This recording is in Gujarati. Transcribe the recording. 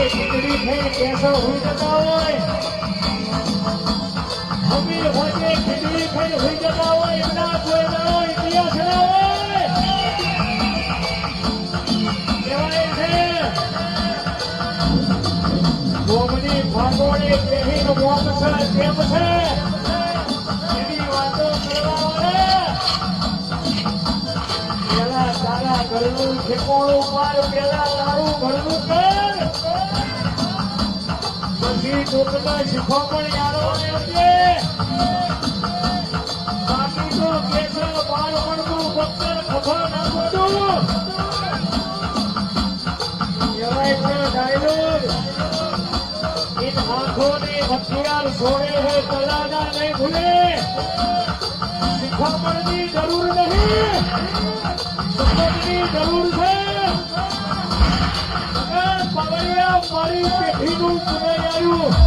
ખીચડી થઈ કેસો હોઈ જતા હોય અમીર હોય ખીચડી થઈ હોઈ જતા હોય એમના કોઈ ના ઇતિહાસ ના હોય કહેવાય છે ગોમની ભાગોળે બેહીનો મોમ છે કેમ છે એની વાતો કરવા પેલા તારા ઘરનું ઠેકોણું પાર પેલા તારું ઘરનું કર પછી ટોકના શીખો પણ યારો આવજે બાકી તો કેસર બાર પડતું પથ્થર ખભા નાખતું કહેવાય છે ડાયલોગ इन आंखों ने हथियार छोड़े हैं तलाना नहीं भूले शिखामण की जरूर नहीं सपत की जरूर है पवैया मारी पेठी નું સુનાઈ આવ્યું